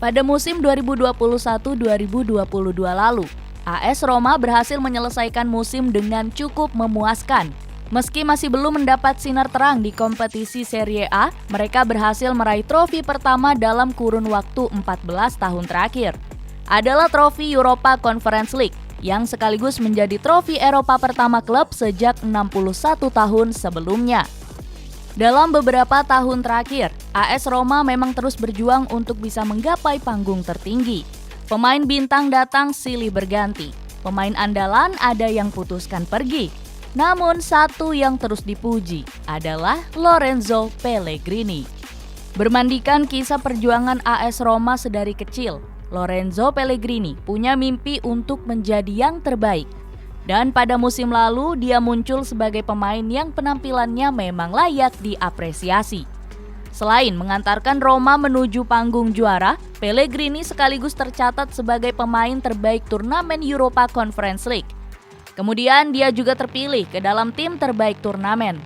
Pada musim 2021-2022 lalu, AS Roma berhasil menyelesaikan musim dengan cukup memuaskan. Meski masih belum mendapat sinar terang di kompetisi Serie A, mereka berhasil meraih trofi pertama dalam kurun waktu 14 tahun terakhir. Adalah trofi Europa Conference League, yang sekaligus menjadi trofi Eropa pertama klub sejak 61 tahun sebelumnya. Dalam beberapa tahun terakhir, AS Roma memang terus berjuang untuk bisa menggapai panggung tertinggi. Pemain bintang datang silih berganti. Pemain andalan ada yang putuskan pergi. Namun satu yang terus dipuji adalah Lorenzo Pellegrini. Bermandikan kisah perjuangan AS Roma sedari kecil, Lorenzo Pellegrini punya mimpi untuk menjadi yang terbaik. Dan pada musim lalu, dia muncul sebagai pemain yang penampilannya memang layak diapresiasi. Selain mengantarkan Roma menuju panggung juara, Pellegrini sekaligus tercatat sebagai pemain terbaik turnamen Europa Conference League. Kemudian dia juga terpilih ke dalam tim terbaik turnamen.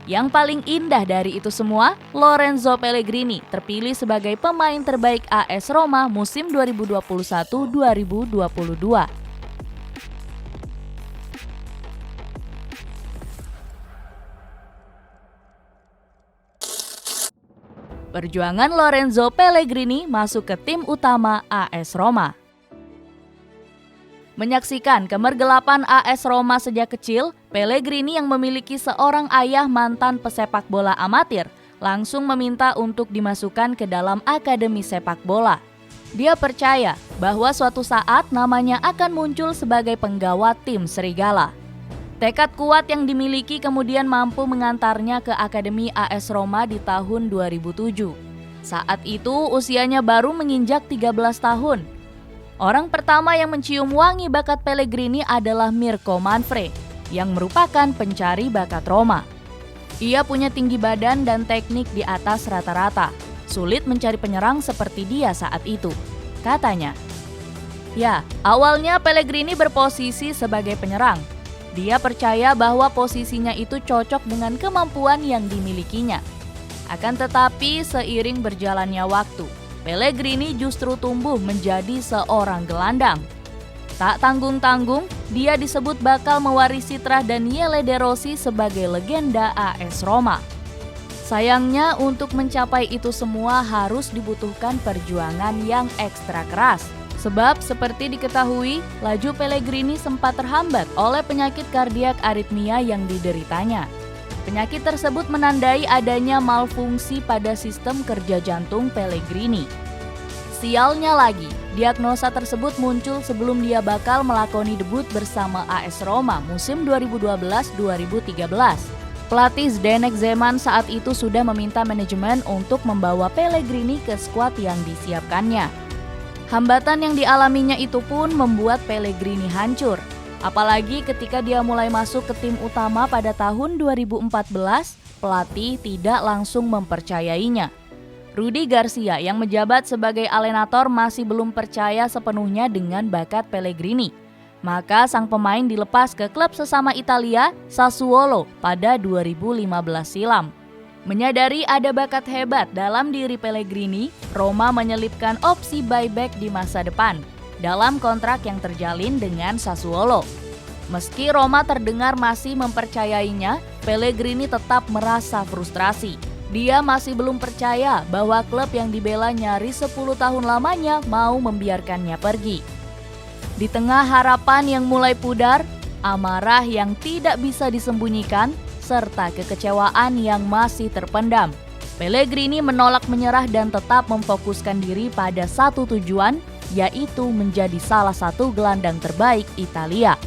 Yang paling indah dari itu semua, Lorenzo Pellegrini terpilih sebagai pemain terbaik AS Roma musim 2021-2022. Perjuangan Lorenzo Pellegrini masuk ke tim utama AS Roma. Menyaksikan kemergelapan AS Roma sejak kecil, Pellegrini yang memiliki seorang ayah mantan pesepak bola amatir langsung meminta untuk dimasukkan ke dalam akademi sepak bola. Dia percaya bahwa suatu saat namanya akan muncul sebagai penggawa tim Serigala. Tekad kuat yang dimiliki kemudian mampu mengantarnya ke Akademi AS Roma di tahun 2007. Saat itu usianya baru menginjak 13 tahun. Orang pertama yang mencium wangi bakat Pellegrini adalah Mirko Manfred, yang merupakan pencari bakat Roma. Ia punya tinggi badan dan teknik di atas rata-rata. Sulit mencari penyerang seperti dia saat itu, katanya. Ya, awalnya Pellegrini berposisi sebagai penyerang. Dia percaya bahwa posisinya itu cocok dengan kemampuan yang dimilikinya. Akan tetapi seiring berjalannya waktu, Pellegrini justru tumbuh menjadi seorang gelandang. Tak tanggung-tanggung, dia disebut bakal mewarisi terah Daniele De Rossi sebagai legenda AS Roma. Sayangnya untuk mencapai itu semua harus dibutuhkan perjuangan yang ekstra keras. Sebab seperti diketahui, laju Pellegrini sempat terhambat oleh penyakit kardiak aritmia yang dideritanya. Penyakit tersebut menandai adanya malfungsi pada sistem kerja jantung Pellegrini. Sialnya lagi, diagnosa tersebut muncul sebelum dia bakal melakoni debut bersama AS Roma musim 2012-2013. Pelatih Zdeněk Zeman saat itu sudah meminta manajemen untuk membawa Pellegrini ke skuad yang disiapkannya. Hambatan yang dialaminya itu pun membuat Pellegrini hancur. Apalagi ketika dia mulai masuk ke tim utama pada tahun 2014, pelatih tidak langsung mempercayainya. Rudi Garcia yang menjabat sebagai alenator masih belum percaya sepenuhnya dengan bakat Pellegrini. Maka sang pemain dilepas ke klub sesama Italia, Sassuolo, pada 2015 silam. Menyadari ada bakat hebat dalam diri Pellegrini, Roma menyelipkan opsi buyback di masa depan dalam kontrak yang terjalin dengan Sassuolo. Meski Roma terdengar masih mempercayainya, Pellegrini tetap merasa frustrasi. Dia masih belum percaya bahwa klub yang dibela nyaris 10 tahun lamanya mau membiarkannya pergi. Di tengah harapan yang mulai pudar, amarah yang tidak bisa disembunyikan, serta kekecewaan yang masih terpendam, Pellegrini menolak menyerah dan tetap memfokuskan diri pada satu tujuan, yaitu menjadi salah satu gelandang terbaik Italia.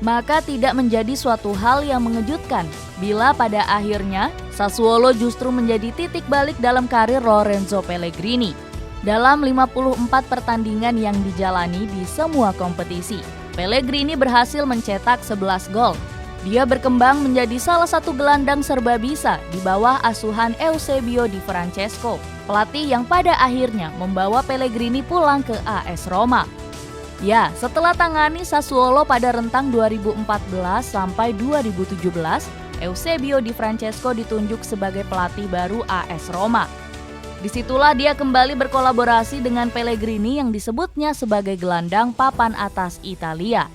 Maka tidak menjadi suatu hal yang mengejutkan bila pada akhirnya Sassuolo justru menjadi titik balik dalam karir Lorenzo Pellegrini. Dalam 54 pertandingan yang dijalani di semua kompetisi, Pellegrini berhasil mencetak 11 gol. Dia berkembang menjadi salah satu gelandang serba bisa di bawah asuhan Eusebio Di Francesco, pelatih yang pada akhirnya membawa Pellegrini pulang ke AS Roma. Ya, setelah tangani Sassuolo pada rentang 2014 sampai 2017, Eusebio Di Francesco ditunjuk sebagai pelatih baru AS Roma. Disitulah dia kembali berkolaborasi dengan Pellegrini yang disebutnya sebagai gelandang papan atas Italia.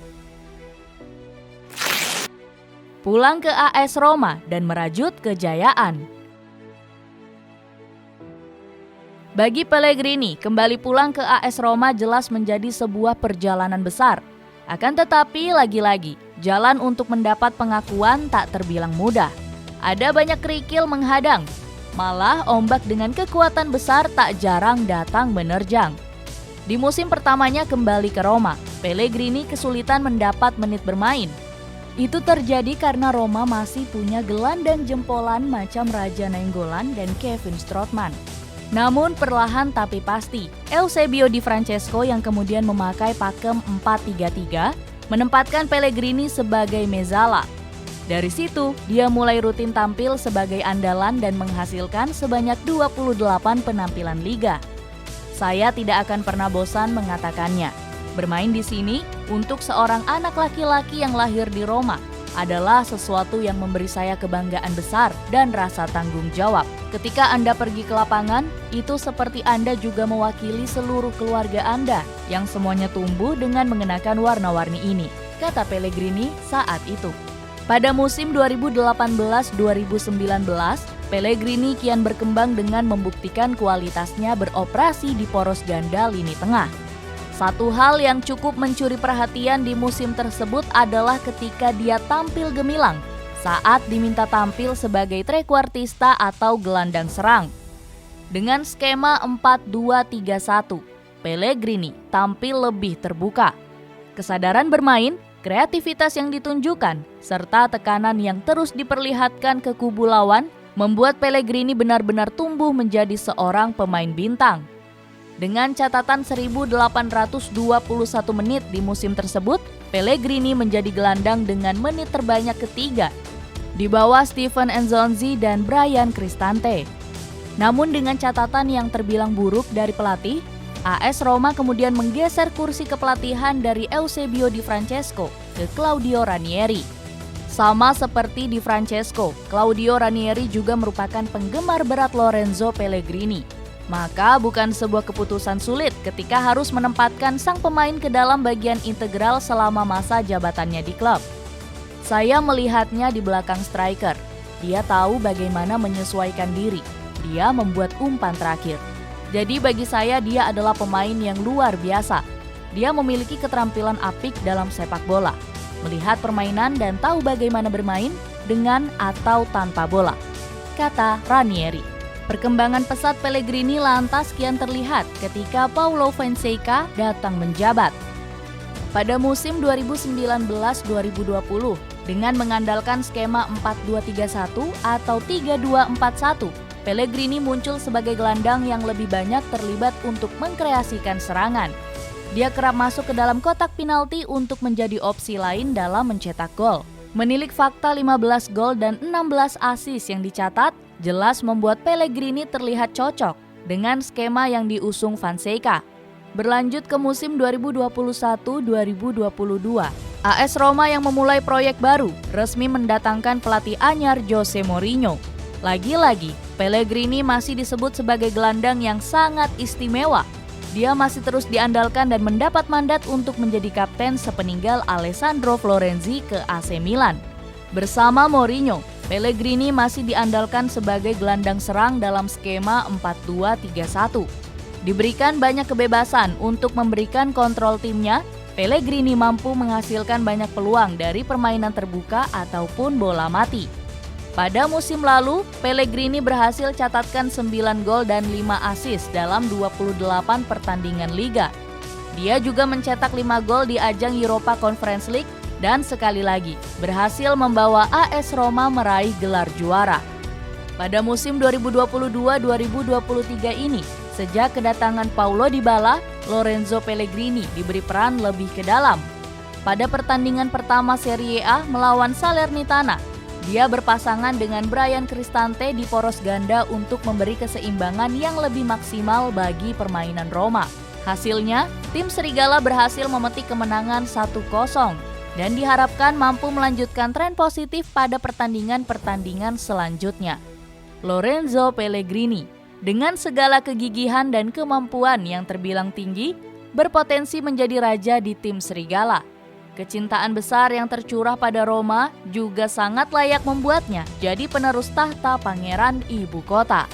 Pulang ke AS Roma dan merajut kejayaan. Bagi Pellegrini, kembali pulang ke AS Roma jelas menjadi sebuah perjalanan besar. Akan tetapi, lagi-lagi, jalan untuk mendapat pengakuan tak terbilang mudah. Ada banyak kerikil menghadang. Malah ombak dengan kekuatan besar tak jarang datang menerjang. Di musim pertamanya kembali ke Roma, Pellegrini kesulitan mendapat menit bermain. Itu terjadi karena Roma masih punya gelandang jempolan macam Raja Nainggolan dan Kevin Strootman. Namun perlahan tapi pasti, Eusebio Di Francesco yang kemudian memakai pakem 4-3-3 menempatkan Pellegrini sebagai mezzala. Dari situ, dia mulai rutin tampil sebagai andalan dan menghasilkan sebanyak 28 penampilan liga. Saya tidak akan pernah bosan mengatakannya. Bermain di sini untuk seorang anak laki-laki yang lahir di Roma adalah sesuatu yang memberi saya kebanggaan besar dan rasa tanggung jawab. Ketika Anda pergi ke lapangan, itu seperti Anda juga mewakili seluruh keluarga Anda yang semuanya tumbuh dengan mengenakan warna-warni ini, kata Pellegrini saat itu. Pada musim 2018-2019, Pellegrini kian berkembang dengan membuktikan kualitasnya beroperasi di poros ganda lini tengah. Satu hal yang cukup mencuri perhatian di musim tersebut adalah ketika dia tampil gemilang saat diminta tampil sebagai trequartista atau gelandang serang. Dengan skema 4-2-3-1, Pellegrini tampil lebih terbuka. Kesadaran bermain, kreativitas yang ditunjukkan, serta tekanan yang terus diperlihatkan ke kubu lawan membuat Pellegrini benar-benar tumbuh menjadi seorang pemain bintang. Dengan catatan 1.821 menit di musim tersebut, Pellegrini menjadi gelandang dengan menit terbanyak ketiga, di bawah Steven Nzonzi dan Bryan Cristante. Namun dengan catatan yang terbilang buruk dari pelatih, AS Roma kemudian menggeser kursi kepelatihan dari Eusebio Di Francesco ke Claudio Ranieri. Sama seperti Di Francesco, Claudio Ranieri juga merupakan penggemar berat Lorenzo Pellegrini. Maka bukan sebuah keputusan sulit ketika harus menempatkan sang pemain ke dalam bagian integral selama masa jabatannya di klub. Saya melihatnya di belakang striker. Dia tahu bagaimana menyesuaikan diri. Dia membuat umpan terakhir. Jadi bagi saya dia adalah pemain yang luar biasa. Dia memiliki keterampilan apik dalam sepak bola, melihat permainan dan tahu bagaimana bermain dengan atau tanpa bola, kata Ranieri. Perkembangan pesat Pellegrini lantas kian terlihat ketika Paulo Fonseca datang menjabat. Pada musim 2019-2020, dengan mengandalkan skema 4-2-3-1 atau 3-2-4-1, Pellegrini muncul sebagai gelandang yang lebih banyak terlibat untuk mengkreasikan serangan. Dia kerap masuk ke dalam kotak penalti untuk menjadi opsi lain dalam mencetak gol. Menilik fakta 15 gol dan 16 assist yang dicatat, jelas membuat Pellegrini terlihat cocok dengan skema yang diusung Fonseca. Berlanjut ke musim 2021-2022, AS Roma yang memulai proyek baru resmi mendatangkan pelatih anyar Jose Mourinho. Lagi-lagi, Pellegrini masih disebut sebagai gelandang yang sangat istimewa. Dia masih terus diandalkan dan mendapat mandat untuk menjadi kapten sepeninggal Alessandro Florenzi ke AC Milan. Bersama Mourinho, Pellegrini masih diandalkan sebagai gelandang serang dalam skema 4-2-3-1. Diberikan banyak kebebasan untuk memberikan kontrol timnya, Pellegrini mampu menghasilkan banyak peluang dari permainan terbuka ataupun bola mati. Pada musim lalu, Pellegrini berhasil catatkan 9 gol dan 5 assist dalam 28 pertandingan liga. Dia juga mencetak 5 gol di ajang Europa Conference League dan sekali lagi berhasil membawa AS Roma meraih gelar juara. Pada musim 2022-2023 ini, sejak kedatangan Paulo Dybala, Lorenzo Pellegrini diberi peran lebih ke dalam. Pada pertandingan pertama Serie A melawan Salernitana, dia berpasangan dengan Bryan Cristante di poros ganda untuk memberi keseimbangan yang lebih maksimal bagi permainan Roma. Hasilnya, tim Serigala berhasil memetik kemenangan 1-0 dan diharapkan mampu melanjutkan tren positif pada pertandingan-pertandingan selanjutnya. Lorenzo Pellegrini Dengan segala kegigihan dan kemampuan yang terbilang tinggi, berpotensi menjadi raja di tim serigala. Kecintaan besar yang tercurah pada Roma juga sangat layak membuatnya jadi penerus tahta pangeran ibu kota.